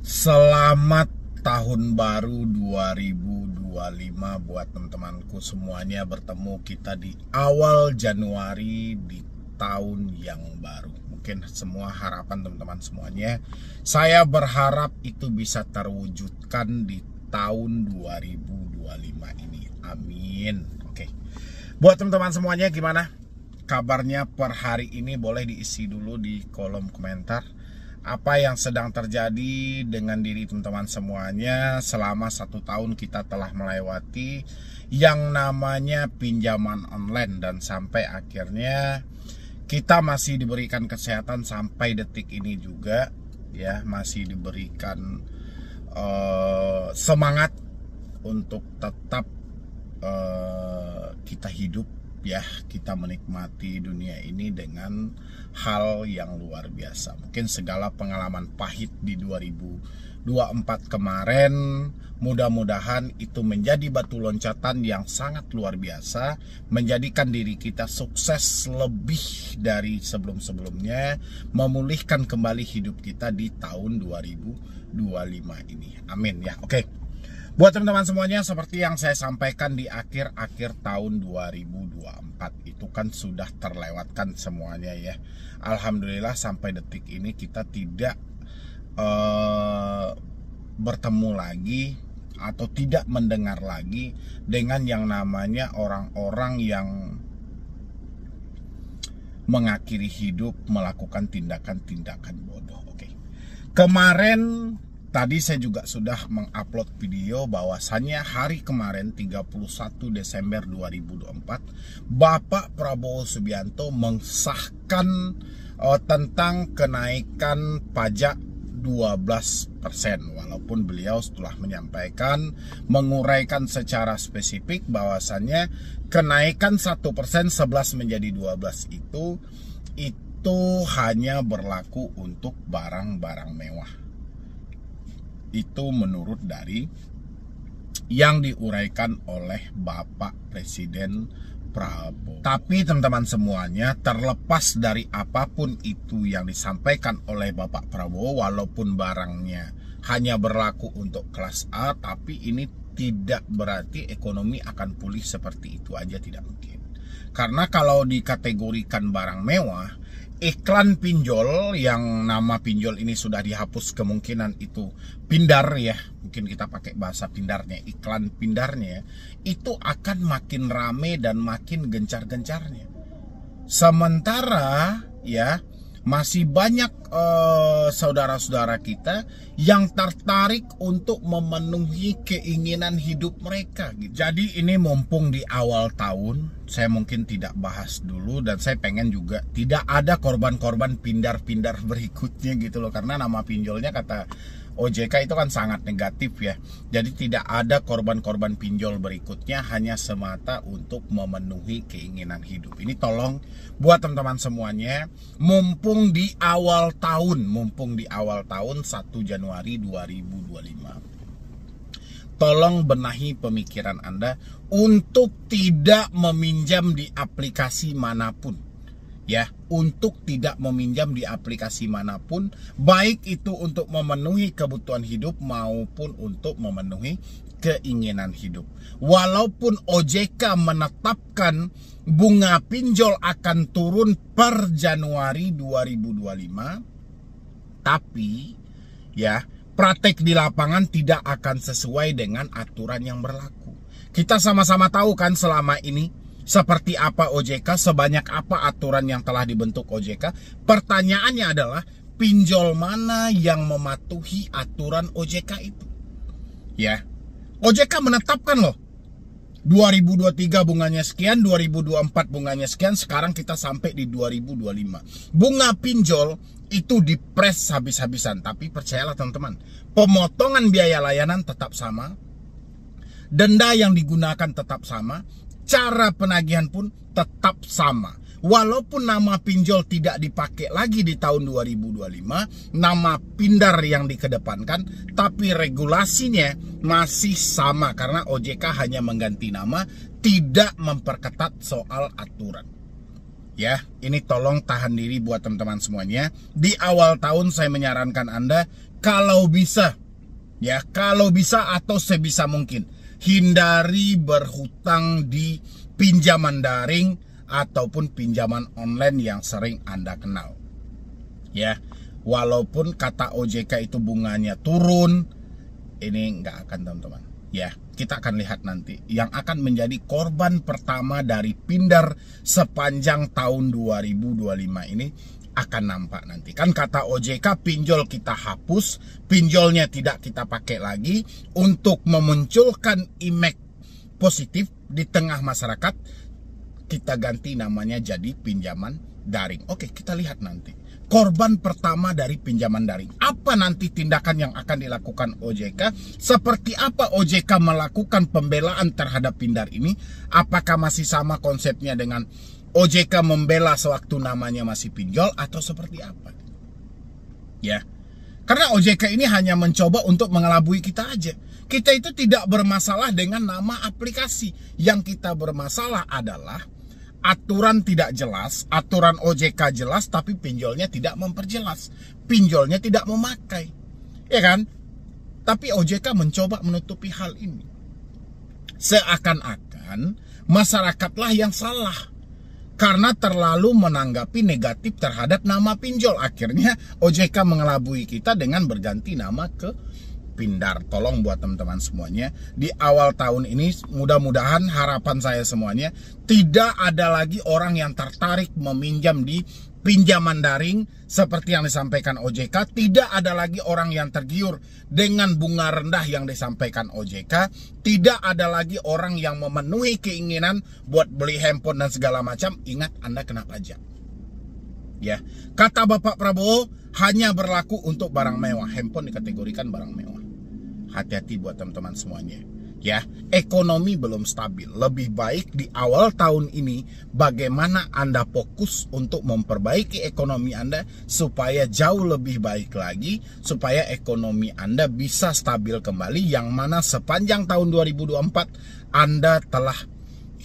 Selamat tahun baru 2025 buat teman-temanku semuanya. Bertemu kita di awal Januari di tahun yang baru. Mungkin semua harapan teman-teman semuanya, saya berharap itu bisa terwujudkan di tahun 2025 ini. Amin. Oke. Buat teman-teman semuanya, gimana kabarnya per hari ini? Boleh diisi dulu di kolom komentar apa yang sedang terjadi dengan diri teman-teman semuanya. Selama 1 tahun kita telah melewati yang namanya pinjaman online, dan sampai akhirnya kita masih diberikan kesehatan sampai detik ini juga ya, masih diberikan semangat untuk tetap kita hidup ya, kita menikmati dunia ini dengan hal yang luar biasa. Mungkin segala pengalaman pahit di 2024 kemarin, mudah-mudahan itu menjadi batu loncatan yang sangat luar biasa, menjadikan diri kita sukses lebih dari sebelum-sebelumnya, memulihkan kembali hidup kita di tahun 2025 ini. Amin ya. Oke. Buat teman-teman semuanya, seperti yang saya sampaikan di akhir-akhir tahun 2024, itu kan sudah terlewatkan semuanya ya. Alhamdulillah sampai detik ini kita tidak bertemu lagi atau tidak mendengar lagi dengan yang namanya orang-orang yang mengakhiri hidup melakukan tindakan-tindakan bodoh. Oke. Kemarin tadi saya juga sudah mengupload video bahwasannya hari kemarin 31 Desember 2024 Bapak Prabowo Subianto mengesahkan tentang kenaikan pajak 12%, walaupun beliau setelah menyampaikan menguraikan secara spesifik bahwasannya kenaikan 1% 11 menjadi 12 itu hanya berlaku untuk barang-barang mewah. Itu menurut dari yang diuraikan oleh Bapak Presiden Prabowo. Tapi teman-teman semuanya, terlepas dari apapun itu yang disampaikan oleh Bapak Prabowo, walaupun barangnya hanya berlaku untuk kelas A, tapi ini tidak berarti ekonomi akan pulih seperti itu aja, tidak mungkin. Karena kalau dikategorikan barang mewah, iklan pinjol yang nama pinjol ini sudah dihapus, kemungkinan itu pindar ya, mungkin kita pakai bahasa pindarnya, iklan pindarnya itu akan makin rame dan makin gencar-gencarnya. Sementara ya masih banyak saudara-saudara kita yang tertarik untuk memenuhi keinginan hidup mereka gitu. Jadi ini mumpung di awal tahun, saya mungkin tidak bahas dulu, dan saya pengen juga tidak ada korban-korban pindar-pindar berikutnya gitu loh, karena nama pinjolnya kata OJK itu kan sangat negatif ya. Jadi tidak ada korban-korban pinjol berikutnya, hanya semata untuk memenuhi keinginan hidup. Ini tolong buat teman-teman semuanya, mumpung di awal tahun 1 Januari 2025, tolong benahi pemikiran Anda untuk tidak meminjam di aplikasi manapun. Ya, untuk tidak meminjam di aplikasi manapun, baik itu untuk memenuhi kebutuhan hidup maupun untuk memenuhi keinginan hidup. Walaupun OJK menetapkan bunga pinjol akan turun per Januari 2025, tapi ya, praktek di lapangan tidak akan sesuai dengan aturan yang berlaku. Kita sama-sama tahu kan selama ini seperti apa OJK, sebanyak apa aturan yang telah dibentuk OJK. Pertanyaannya adalah, pinjol mana yang mematuhi aturan OJK itu? Ya, OJK menetapkan loh, 2023 bunganya sekian, 2024 bunganya sekian, sekarang kita sampai di 2025. Bunga pinjol itu dipres habis-habisan, tapi percayalah teman-teman, pemotongan biaya layanan tetap sama, denda yang digunakan tetap sama, cara penagihan pun tetap sama. Walaupun nama pinjol tidak dipakai lagi di tahun 2025, nama pindar yang dikedepankan, tapi regulasinya masih sama karena OJK hanya mengganti nama, tidak memperketat soal aturan. Ya, ini tolong tahan diri buat teman-teman semuanya. Di awal tahun saya menyarankan Anda kalau bisa, ya kalau bisa atau sebisa mungkin, hindari berhutang di pinjaman daring ataupun pinjaman online yang sering Anda kenal. Ya, walaupun kata OJK itu bunganya turun, ini nggak akan, teman-teman. Ya, kita akan lihat nanti yang akan menjadi korban pertama dari Pindar sepanjang tahun 2025 ini akan nampak nanti. Kan kata OJK, pinjol kita hapus, pinjolnya tidak kita pakai lagi untuk memunculkan image positif di tengah masyarakat. Kita ganti namanya jadi pinjaman daring. Oke, kita lihat nanti. Korban pertama dari pinjaman daring. Apa nanti tindakan yang akan dilakukan OJK? Seperti apa OJK melakukan pembelaan terhadap Pindar ini? Apakah masih sama konsepnya dengan OJK membela sewaktu namanya masih pinjol atau seperti apa? Ya, karena OJK ini hanya mencoba untuk mengelabui kita aja. Kita itu tidak bermasalah dengan nama aplikasi. Yang kita bermasalah adalah aturan tidak jelas, aturan OJK jelas tapi pinjolnya tidak memperjelas, pinjolnya tidak memakai, ya kan? Tapi OJK mencoba menutupi hal ini, seakan-akan masyarakatlah yang salah karena terlalu menanggapi negatif terhadap nama pinjol. Akhirnya OJK mengelabui kita dengan berganti nama ke Pindar. Tolong buat teman-teman semuanya, di awal tahun ini mudah-mudahan harapan saya semuanya tidak ada lagi orang yang tertarik meminjam di pinjaman daring seperti yang disampaikan OJK. Tidak ada lagi orang yang tergiur dengan bunga rendah yang disampaikan OJK. Tidak ada lagi orang yang memenuhi keinginan buat beli handphone dan segala macam. Ingat, Anda kena pajak. Ya, kata Bapak Prabowo hanya berlaku untuk barang mewah. Handphone dikategorikan barang mewah. Hati-hati buat teman-teman semuanya. Ya, ekonomi belum stabil. Lebih baik di awal tahun ini bagaimana Anda fokus untuk memperbaiki ekonomi Anda supaya jauh lebih baik lagi, supaya ekonomi Anda bisa stabil kembali, yang mana sepanjang tahun 2024 Anda telah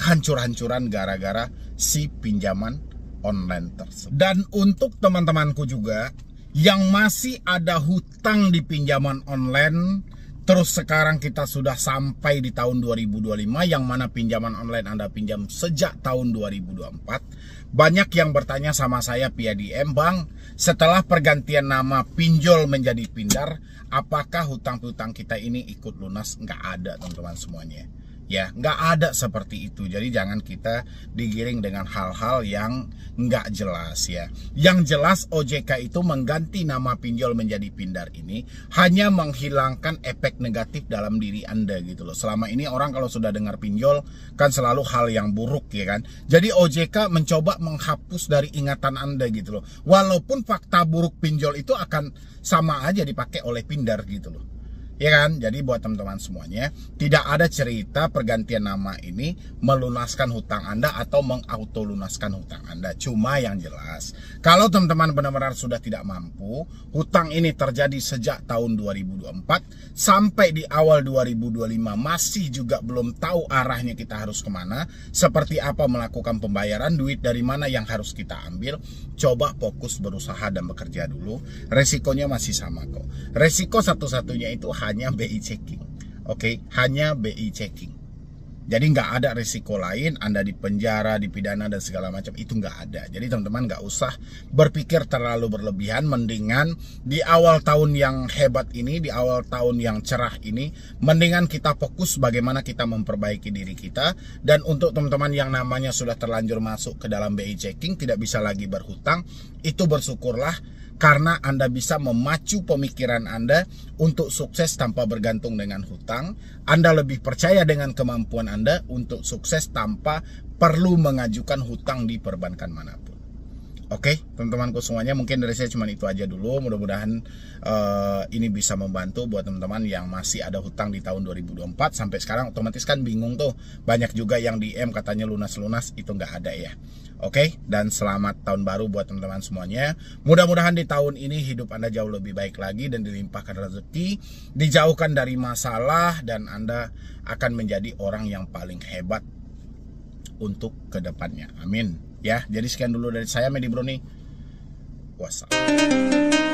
hancur-hancuran gara-gara si pinjaman online tersebut. Dan untuk teman-temanku juga yang masih ada hutang di pinjaman online, terus sekarang kita sudah sampai di tahun 2025 yang mana pinjaman online Anda pinjam sejak tahun 2024. Banyak yang bertanya sama saya via DM, Bang, setelah pergantian nama pinjol menjadi Pindar, apakah hutang-hutang kita ini ikut lunas? Nggak ada, teman-teman semuanya. Ya, nggak ada seperti itu. Jadi jangan kita digiring dengan hal-hal yang nggak jelas ya. Yang jelas OJK itu mengganti nama pinjol menjadi Pindar ini hanya menghilangkan efek negatif dalam diri Anda gitu loh. Selama ini orang kalau sudah dengar pinjol kan selalu hal yang buruk ya kan. Jadi OJK mencoba menghapus dari ingatan Anda gitu loh. Walaupun fakta buruk pinjol itu akan sama aja dipakai oleh Pindar gitu loh. Ya kan, jadi buat teman-teman semuanya, tidak ada cerita pergantian nama ini melunaskan hutang Anda atau mengautolunaskan hutang Anda. Cuma yang jelas, kalau teman-teman benar-benar sudah tidak mampu, hutang ini terjadi sejak tahun 2024 sampai di awal 2025 masih juga belum tahu arahnya kita harus kemana, seperti apa melakukan pembayaran, duit dari mana yang harus kita ambil. Coba fokus berusaha dan bekerja dulu. Resikonya masih sama kok. Resiko satu-satunya itu hanya BI checking. Oke, hanya BI checking. Jadi nggak ada risiko lain, Anda dipenjara, dipidana dan segala macam, itu nggak ada. Jadi teman-teman nggak usah berpikir terlalu berlebihan. Mendingan di awal tahun yang hebat ini, di awal tahun yang cerah ini, mendingan kita fokus bagaimana kita memperbaiki diri kita. Dan untuk teman-teman yang namanya sudah terlanjur masuk ke dalam BI checking, tidak bisa lagi berhutang, itu bersyukurlah. Karena Anda bisa memacu pemikiran Anda untuk sukses tanpa bergantung dengan hutang. Anda lebih percaya dengan kemampuan Anda untuk sukses tanpa perlu mengajukan hutang di perbankan manapun. Oke, teman-temanku semuanya, mungkin dari saya cuma itu aja dulu. Mudah-mudahan ini bisa membantu buat teman-teman yang masih ada hutang di tahun 2024. Sampai sekarang otomatis kan bingung tuh. Banyak juga yang DM katanya lunas-lunas, itu nggak ada ya. Oke, dan selamat tahun baru buat teman-teman semuanya. Mudah-mudahan di tahun ini hidup Anda jauh lebih baik lagi dan dilimpahkan rezeki, dijauhkan dari masalah, dan Anda akan menjadi orang yang paling hebat untuk kedepannya. Amin. Ya, jadi sekian dulu dari saya, Medi Broni. Wassalam.